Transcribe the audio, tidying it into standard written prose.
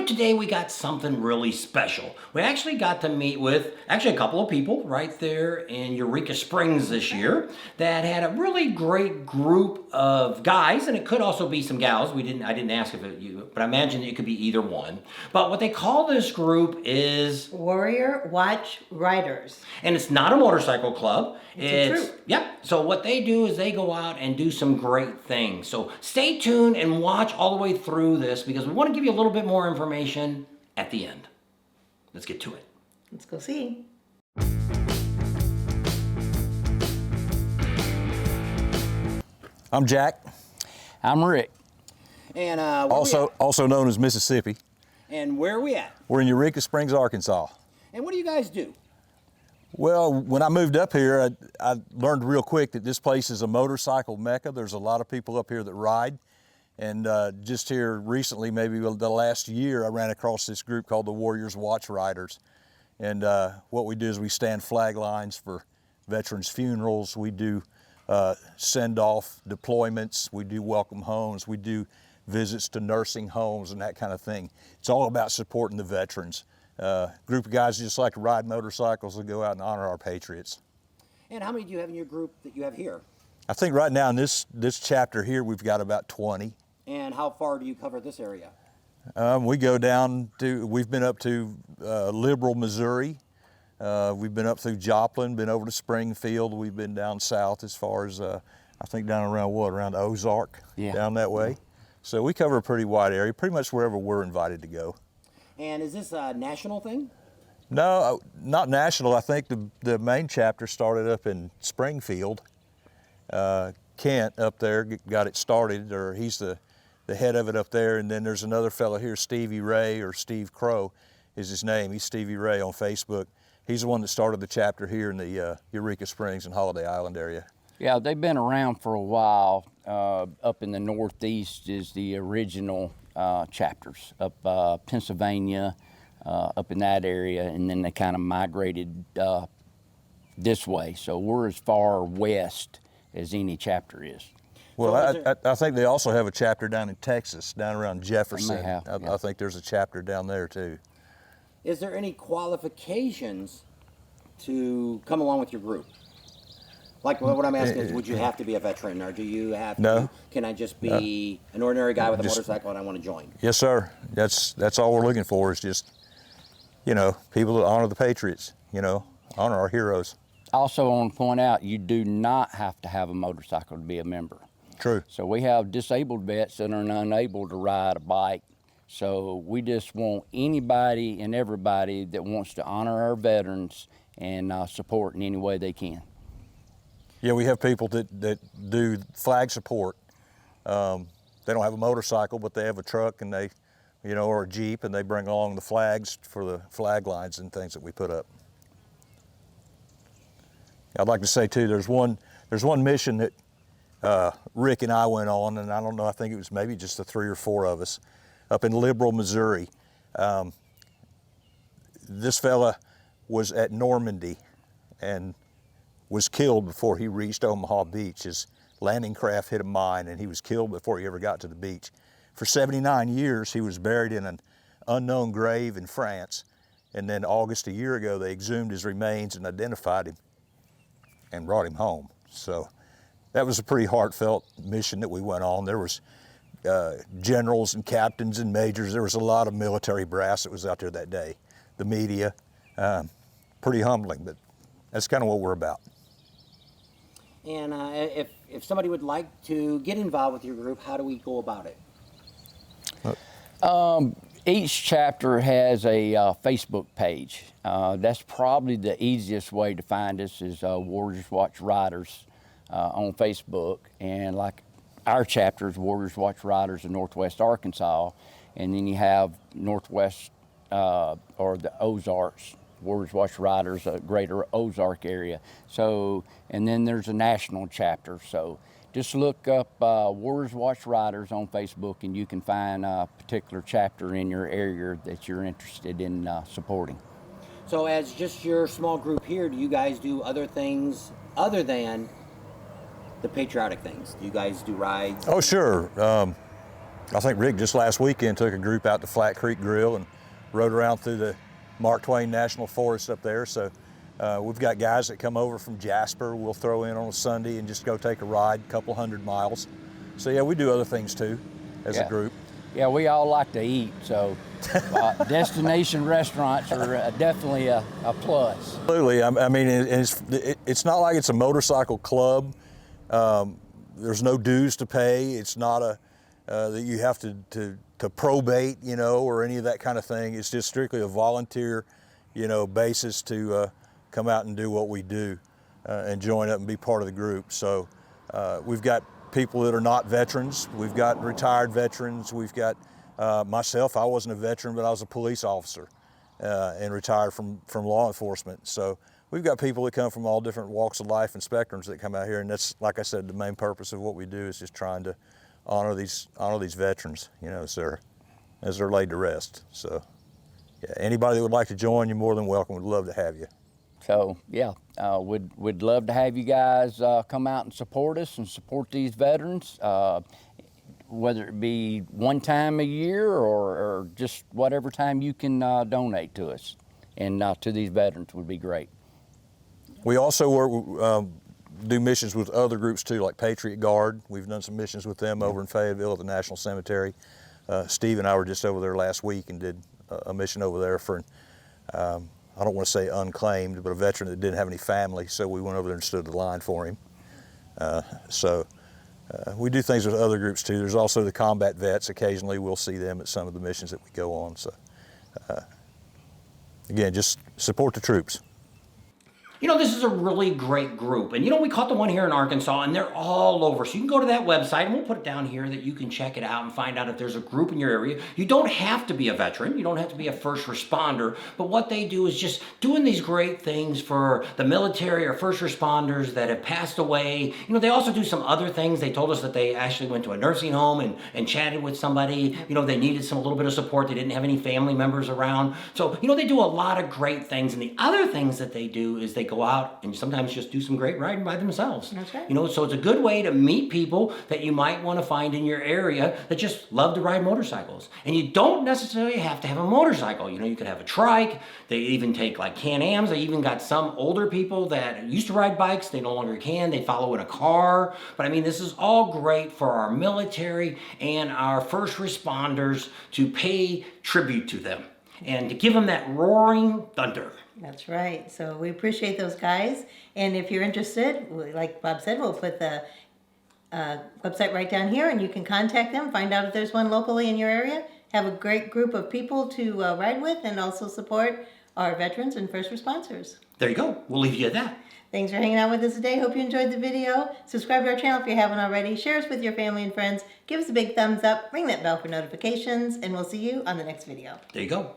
today we got something really special. We actually got to meet with a couple of people right there in Eureka Springs this year that had a really great group of guys, and it could also be some gals. I didn't ask if it you, but I imagine it could be either one. But what they call this group is Warrior Watch Riders. And it's not a motorcycle club. It's a troop. Yep. So what they do is they go out and do some great things. So stay tuned and watch all the way through this because we want to give you a little bit more information at the end. Let's get to it. Let's go see. I'm Jack. I'm Rick. And Also known as Mississippi. And where are we at? We're in Eureka Springs, Arkansas. And what do you guys do? Well, when I moved up here, I learned real quick that this place is a motorcycle mecca. There's a lot of people up here that ride. And just here recently, maybe the last year, I ran across this group called the Warriors Watch Riders. And what we do is we stand flag lines for veterans' funerals. We do send-off deployments. We do welcome homes. We do visits to nursing homes and that kind of thing. It's all about supporting the veterans. Group of guys just like to ride motorcycles and go out and honor our patriots. And how many do you have in your group that you have here? I think right now in this chapter here, we've got about 20. And how far do you cover this area? We go down to, we've been up to Liberal, Missouri. We've been up through Joplin, been over to Springfield. We've been down south as far as, I think down around Ozark, down that way. So we cover a pretty wide area, pretty much wherever we're invited to go. And is this a national thing? No, not national. I think the main chapter started up in Springfield. Kent up there got it started, or he's the head of it up there. And then there's another fellow here, Stevie Ray, or Steve Crow is his name. He's Stevie Ray on Facebook. He's the one that started the chapter here in the Eureka Springs and Holiday Island area. Yeah, they've been around for a while. Up in the Northeast is the original chapters, up Pennsylvania, up in that area, and then they kind of migrated this way. So we're as far west as any chapter is. Well, I think they also have a chapter down in Texas, down around Jefferson. They may have, yeah. I think there's a chapter down there too. Is there any qualifications to come along with your group? Like what I'm asking is, would you have to be a veteran, or do you have to? No. Can I just be an ordinary guy with a motorcycle and I want to join? Yes, sir. That's all we're looking for is just, people that honor the patriots, honor our heroes. Also, I want to point out, you do not have to have a motorcycle to be a member. True. So we have disabled vets that are unable to ride a bike. So we just want anybody and everybody that wants to honor our veterans and support in any way they can. Yeah, we have people that do flag support. They don't have a motorcycle, but they have a truck and they, or a Jeep, and they bring along the flags for the flag lines and things that we put up. I'd like to say too, there's one mission that Rick and I went on, and I don't know, I think it was maybe just the 3 or 4 of us, up in Liberal, Missouri. This fella was at Normandy and was killed before he reached Omaha Beach. His landing craft hit a mine and he was killed before he ever got to the beach. For 79 years, he was buried in an unknown grave in France. And then August a year ago, they exhumed his remains and identified him and brought him home. So that was a pretty heartfelt mission that we went on. There was generals and captains and majors. There was a lot of military brass that was out there that day. The media, pretty humbling, but that's kind of what we're about. And if somebody would like to get involved with your group, how do we go about it? Each chapter has a Facebook page. That's probably the easiest way to find us is Warriors Watch Riders on Facebook. And like our chapter is Warriors Watch Riders in Northwest Arkansas. And then you have Northwest or the Ozarks, Warriors Watch Riders, greater Ozark area. So, and then there's a national chapter. So just look up Warriors Watch Riders on Facebook and you can find a particular chapter in your area that you're interested in supporting. So as just your small group here, do you guys do other things other than the patriotic things? Do you guys do rides? Oh, sure. I think Rick just last weekend took a group out to Flat Creek Grill and rode around through the Mark Twain National Forest up there. So we've got guys that come over from Jasper. We'll throw in on a Sunday and just go take a ride, a couple 100 miles. So yeah, we do other things too as a group. Yeah, we all like to eat, so destination restaurants are definitely a plus. Absolutely. I mean, it's not like it's a motorcycle club. There's no dues to pay. It's not that you have to probate, you know, or any of that kind of thing. It's just strictly a volunteer, you know, basis to come out and do what we do and join up and be part of the group. So we've got people that are not veterans. We've got retired veterans. We've got myself. I wasn't a veteran, but I was a police officer and retired from law enforcement. So we've got people that come from all different walks of life and spectrums that come out here, and that's, like I said, the main purpose of what we do is just trying to honor these veterans, you know, as they're laid to rest. So yeah, anybody that would like to join, you're more than welcome. We'd love to have you. So yeah, we'd love to have you guys come out and support us and support these veterans, whether it be one time a year or just whatever time you can donate to us and to these veterans would be great. We also work, do missions with other groups too, like Patriot Guard. We've done some missions with them over in Fayetteville at the National Cemetery. Steve and I were just over there last week and did a mission over there for I don't want to say unclaimed, but a veteran that didn't have any family, so we went over there and stood the line for him. We do things with other groups too. There's also the combat vets. Occasionally we'll see them at some of the missions that we go on. So again, just support the troops. You know, this is a really great group. And you know, we caught the one here in Arkansas and they're all over. So you can go to that website and we'll put it down here that you can check it out and find out if there's a group in your area. You don't have to be a veteran. You don't have to be a first responder. But what they do is just doing these great things for the military or first responders that have passed away. You know, they also do some other things. They told us that they actually went to a nursing home and chatted with somebody. You know, they needed a little bit of support. They didn't have any family members around. So, you know, they do a lot of great things. And the other things that they do is they go out and sometimes just do some great riding by themselves. That's right. You know, so it's a good way to meet people that you might want to find in your area that just love to ride motorcycles. And you don't necessarily have to have a motorcycle. You know, you could have a trike. They even take like Can-Ams. They even got some older people that used to ride bikes. They no longer can. They follow in a car. But I mean, this is all great for our military and our first responders to pay tribute to them and to give them that roaring thunder. That's right. So we appreciate those guys. And if you're interested, like Bob said, we'll put the website right down here and you can contact them, find out if there's one locally in your area. Have a great group of people to ride with and also support our veterans and first responders. There you go. We'll leave you at that. Thanks for hanging out with us today. Hope you enjoyed the video. Subscribe to our channel if you haven't already. Share us with your family and friends. Give us a big thumbs up. Ring that bell for notifications. And we'll see you on the next video. There you go.